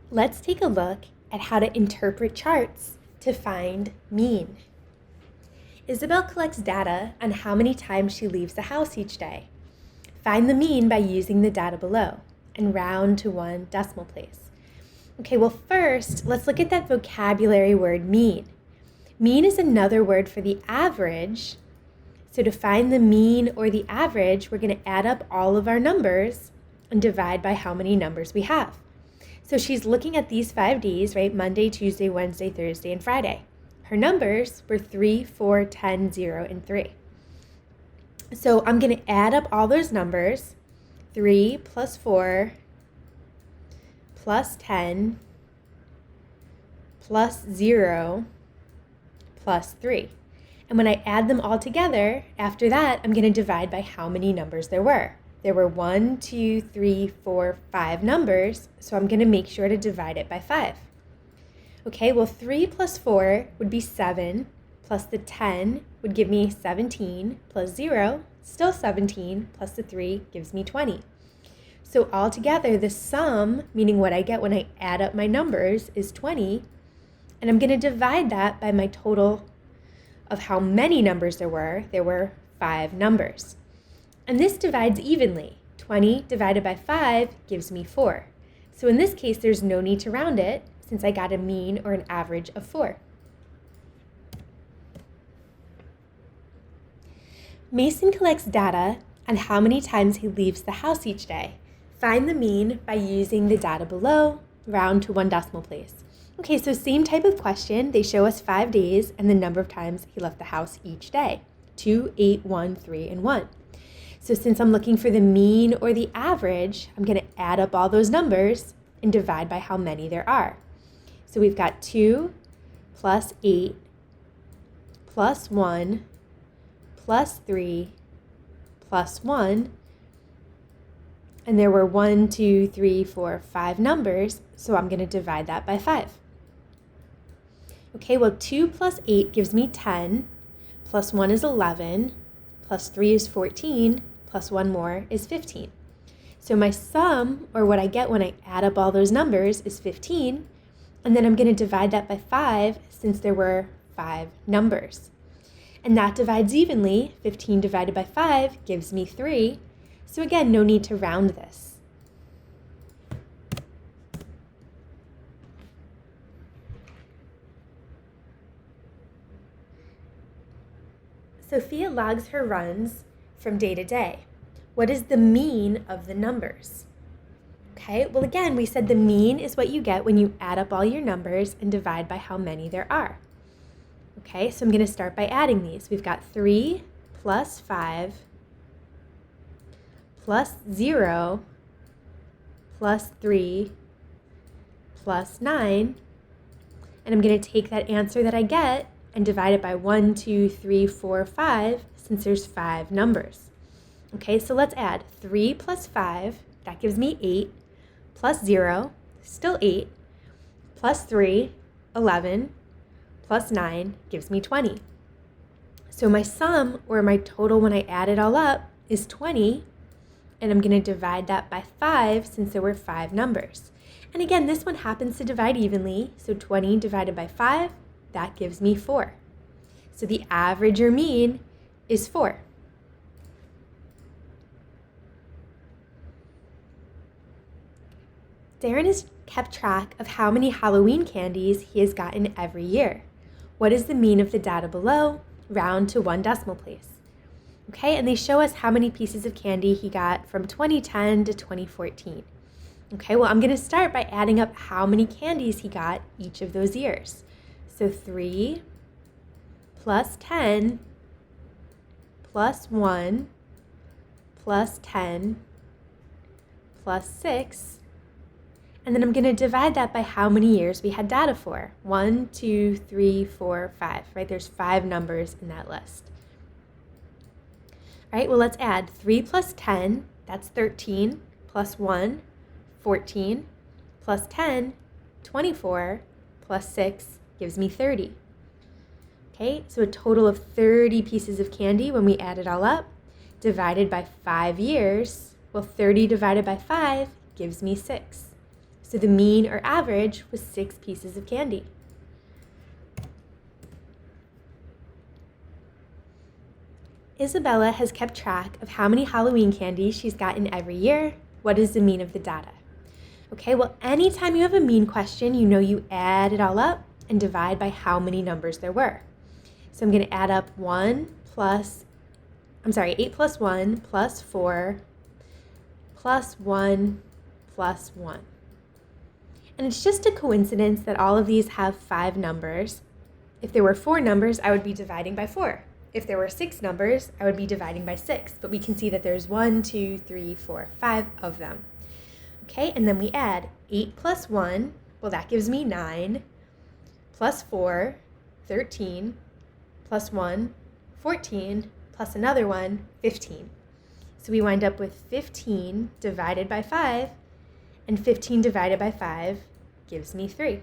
Let's take a look at how to interpret charts to find mean. Isabel collects data on how many times she leaves the house each day. Find the mean by using the data below and round to one decimal place. Okay, well first, let's look at that vocabulary word mean. Mean is another word for the average. So to find the mean or the average, we're going to add up all of our numbers and divide by how many numbers we have. So she's looking at these 5 days, right? Monday, Tuesday, Wednesday, Thursday, and Friday. Her numbers were 3, 4, 10, 0, and 3. So I'm going to add up all those numbers. 3 plus 4 plus 10 plus 0 plus 3. And when I add them all together, after that, I'm going to divide by how many numbers there were. There were 1, 2, 3, 4, 5 numbers, so I'm going to make sure to divide it by 5. Okay, well 3 plus 4 would be 7, plus the 10 would give me 17, plus 0, still 17, plus the 3 gives me 20. So altogether, the sum, meaning what I get when I add up my numbers, is 20, and I'm going to divide that by my total of how many numbers there were. There were 5 numbers. And this divides evenly. 20 divided by 5 gives me 4. So in this case, there's no need to round it since I got a mean or an average of 4. Mason collects data on how many times he leaves the house each day. Find the mean by using the data below, round to one decimal place. Okay, so same type of question. They show us 5 days and the number of times he left the house each day. 2, 8, 1, 3, and 1. So since I'm looking for the mean or the average, I'm going to add up all those numbers and divide by how many there are. So we've got 2 plus 8 plus 1 plus 3 plus 1. And there were 1, 2, 3, 4, 5 numbers, so I'm going to divide that by 5. Okay, well 2 plus 8 gives me 10, plus 1 is 11, plus 3 is 14, plus 1 more is 15. So my sum, or what I get when I add up all those numbers, is 15, and then I'm going to divide that by 5 since there were 5 numbers. And that divides evenly. 15 divided by 5 gives me 3. So again, no need to round this. Sophia logs her runs from day to day. What is the mean of the numbers? Okay, well again, we said the mean is what you get when you add up all your numbers and divide by how many there are. Okay, so I'm going to start by adding these. We've got 3 plus 5 plus 0 plus 3 plus 9. And I'm going to take that answer that I get and divide it by 1, 2, 3, 4, 5, since there's 5 numbers. Okay, so let's add 3 plus 5, that gives me 8, plus 0, still 8, plus 3, 11, plus 9 gives me 20. So my sum, or my total when I add it all up, is 20, and I'm going to divide that by 5 since there were 5 numbers. And again, this one happens to divide evenly, so 20 divided by 5, that gives me 4. So the average or mean is 4. Darren has kept track of how many Halloween candies he has gotten every year. What is the mean of the data below? Round to one decimal place. Okay, and they show us how many pieces of candy he got from 2010 to 2014. Okay, well, I'm going to start by adding up how many candies he got each of those years. So 3 plus 10 plus 1 plus 10 plus 6. And then I'm going to divide that by how many years we had data for. 1, 2, 3, 4, 5, right? There's 5 numbers in that list. All right, well, let's add 3 plus 10, that's 13, plus 1, 14, plus 10, 24, plus 6 gives me 30. Okay, so a total of 30 pieces of candy when we add it all up, divided by 5 years. Well, 30 divided by 5 gives me 6. So the mean or average was 6 pieces of candy. Isabella has kept track of how many Halloween candies she's gotten every year. What is the mean of the data? Okay, well, anytime you have a mean question, you know you add it all up and divide by how many numbers there were. So I'm going to add up 8 plus 1 plus 4 plus 1 plus 1. And it's just a coincidence that all of these have 5 numbers. If there were 4 numbers, I would be dividing by 4. If there were 6 numbers, I would be dividing by 6. But we can see that there's 1, 2, 3, 4, 5 of them. Okay, and then we add 8 plus 1, well, that gives me 9, plus 4, 13, plus 1, 14, plus another one, 15. So we wind up with 15 divided by 5, and 15 divided by 5 gives me 3.